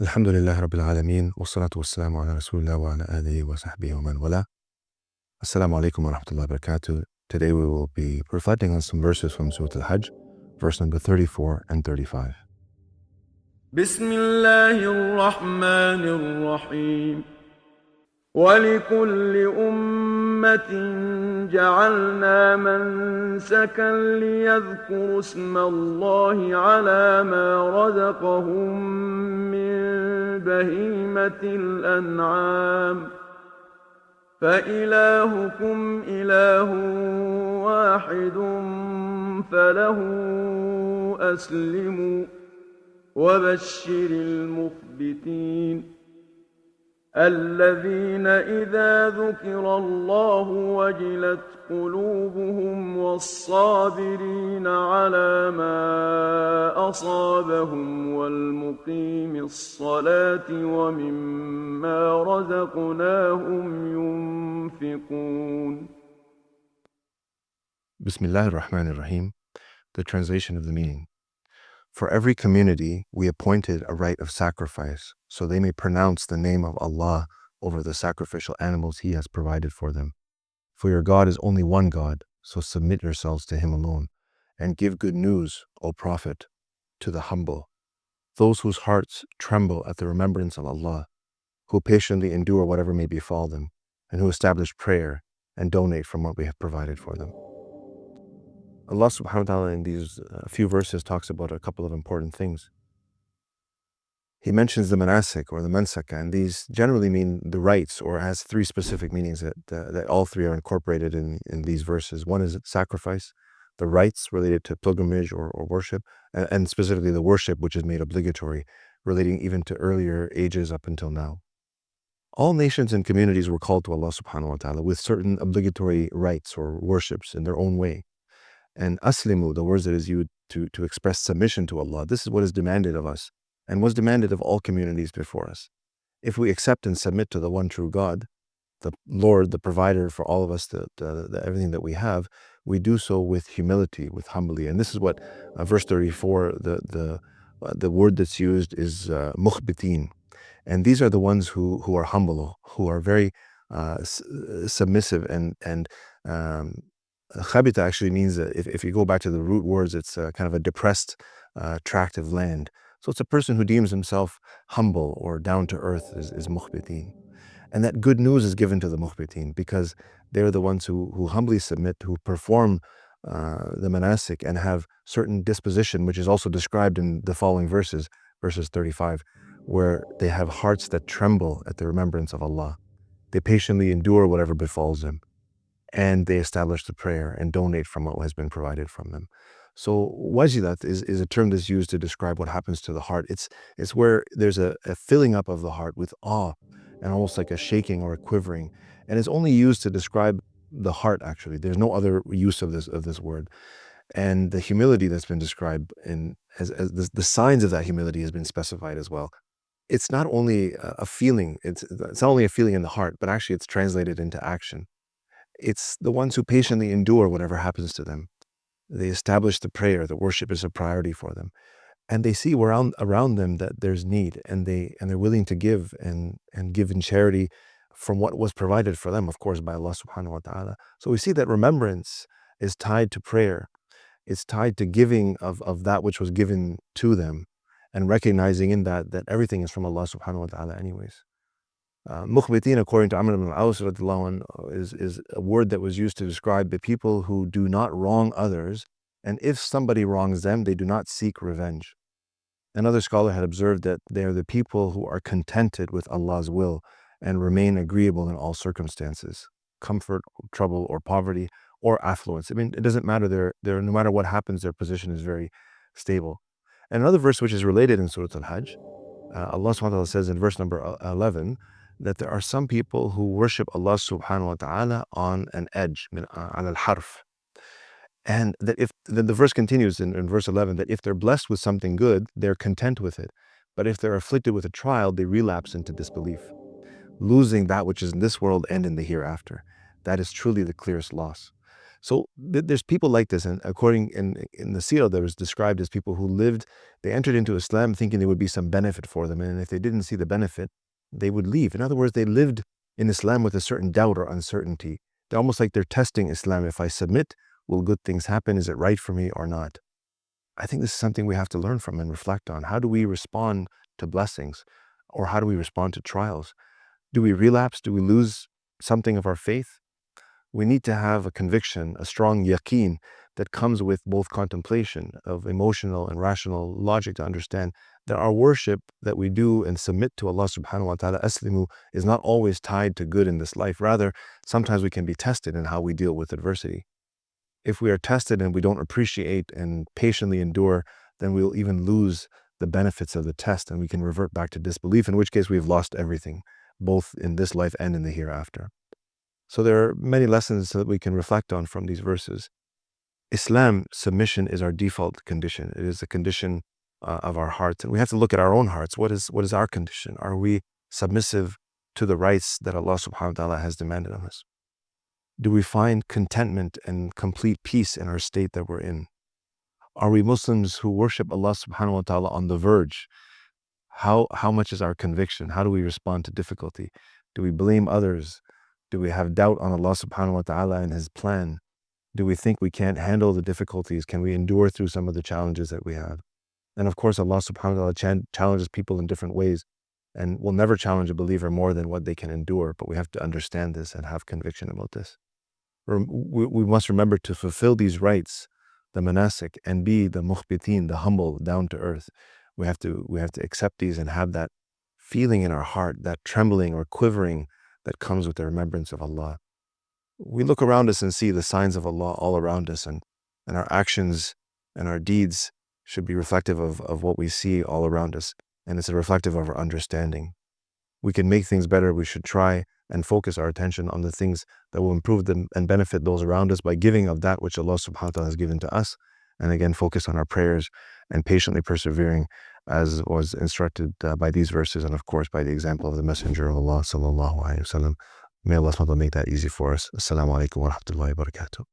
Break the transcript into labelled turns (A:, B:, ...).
A: الحمد لله رب العالمين والصلاة والسلام على رسول الله وعلى آله وصحبه ومن والاه. Assalamu alaikum wa rahmatullahi wa barakatuh. Today we will be reflecting on some verses from Surah Al-Hajj, verse number 34 and 35.
B: بسم الله الرحمن الرحيم ولكل أمة جعلنا منسكا ليذكروا اسم الله على ما رزقهم من بهيمة الأنعام فإلهكم إله واحد فله أسلموا وبشر المخبتين الذين إذا ذكر الله وجلت قلوبهم والصابرين على ما أصابهم والمقيم الصلاة ومما رزقناهم ينفقون.
A: Bismillah ar-Rahman ar-Rahim. The translation of the meaning. For every community, we appointed a rite of sacrifice, so they may pronounce the name of Allah over the sacrificial animals He has provided for them. For your God is only one God, so submit yourselves to Him alone, and give good news, O Prophet, to the humble, those whose hearts tremble at the remembrance of Allah, who patiently endure whatever may befall them, and who establish prayer and donate from what we have provided for them. Allah subhanahu wa ta'ala in these few verses talks about a couple of important things. He mentions the manasik or the mansaka, and these generally mean the rites, or has three specific meanings that all three are incorporated in these verses. One is sacrifice, the rites related to pilgrimage or worship, and specifically the worship which is made obligatory, relating even to earlier ages up until now. All nations and communities were called to Allah subhanahu wa ta'ala with certain obligatory rites or worships in their own way. And aslimu, the words that is used to express submission to Allah, this is what is demanded of us and was demanded of all communities before us. If we accept and submit to the one true God, the Lord, the provider for all of us, everything that we have, we do so with humility, with humbly. And this is what verse 34, the word that's used is mukhbitin. And these are the ones who are humble, who are very submissive and Khabita actually means that if you go back to the root words, it's kind of a depressed tract of land. So it's a person who deems himself humble or down to earth is mukhbitin. And that good news is given to the mukhbitin because they're the ones who humbly submit, who perform the manasik and have certain disposition, which is also described in the following verses 35, where they have hearts that tremble at the remembrance of Allah. They patiently endure whatever befalls them, and they establish the prayer and donate from what has been provided from them. So wajilat is a term that's used to describe what happens to the heart. It's where there's a filling up of the heart with awe and almost like a shaking or a quivering. And it's only used to describe the heart, actually. There's no other use of this word. And the humility that's been described as the signs of that humility has been specified as well. It's not only a feeling, it's not only a feeling in the heart, but actually it's translated into action. It's the ones who patiently endure whatever happens to them. They establish the prayer, the worship is a priority for them. And they see around them that there's need, and they're willing to give and give in charity from what was provided for them, of course, by Allah subhanahu wa ta'ala. So we see that remembrance is tied to prayer. It's tied to giving of that which was given to them, and recognizing in that everything is from Allah subhanahu wa ta'ala anyways. Mukhbitin, according to Amr ibn al-Aws is a word that was used to describe the people who do not wrong others, and if somebody wrongs them, they do not seek revenge. Another scholar had observed that they are the people who are contented with Allah's will and remain agreeable in all circumstances, comfort, trouble, or poverty, or affluence. I mean, it doesn't matter. They're no matter what happens, their position is very stable. And another verse which is related in Surah Al-Hajj, Allah subhanahu wa ta'ala says in verse number 11, that there are some people who worship Allah subhanahu wa ta'ala on an edge, al harf. And that if the verse continues in verse 11, that if they're blessed with something good, they're content with it. But if they're afflicted with a trial, they relapse into disbelief, losing that which is in this world and in the hereafter. That is truly the clearest loss. So there's people like this, and according in the seerah, there was described as people who lived, they entered into Islam thinking there would be some benefit for them, and if they didn't see the benefit, they would leave. In other words, they lived in Islam with a certain doubt or uncertainty. They're almost like they're testing Islam. If I submit, will good things happen? Is it right for me or not? I think this is something we have to learn from and reflect on. How do we respond to blessings? Or how do we respond to trials? Do we relapse? Do we lose something of our faith? We need to have a conviction, a strong yaqeen that comes with both contemplation of emotional and rational logic to understand that our worship that we do and submit to Allah subhanahu wa ta'ala, aslimu, is not always tied to good in this life. Rather, sometimes we can be tested in how we deal with adversity. If we are tested and we don't appreciate and patiently endure, then we'll even lose the benefits of the test and we can revert back to disbelief, in which case we've lost everything, both in this life and in the hereafter. So there are many lessons that we can reflect on from these verses. Islam, submission is our default condition. It is the condition of our hearts. And we have to look at our own hearts. What is our condition? Are we submissive to the rights that Allah subhanahu wa ta'ala has demanded on us? Do we find contentment and complete peace in our state that we're in? Are we Muslims who worship Allah subhanahu wa ta'ala on the verge? How much is our conviction? How do we respond to difficulty? Do we blame others? Do we have doubt on Allah subhanahu wa ta'ala and His plan? Do we think we can't handle the difficulties? Can we endure through some of the challenges that we have? And of course, Allah subhanahu wa ta'ala challenges people in different ways and will never challenge a believer more than what they can endure. But we have to understand this and have conviction about this. We must remember to fulfill these rights, the manasik, and be the mukhbitin, the humble, down to earth. We have to accept these and have that feeling in our heart, that trembling or quivering that comes with the remembrance of Allah. We look around us and see the signs of Allah all around us, and our actions and our deeds should be reflective of what we see all around us, and it's a reflective of our understanding. We can make things better. We should try and focus our attention on the things that will improve them and benefit those around us by giving of that which Allah subhanahu wa ta'ala has given to us. And again, focus on our prayers and patiently persevering as was instructed by these verses and of course by the example of the Messenger of Allah sallallahu alaihi wasallam. May Allah subhanahu wa ta'ala make that easy for us. Assalamu alaikum wa rahmatullahi wa barakatuh.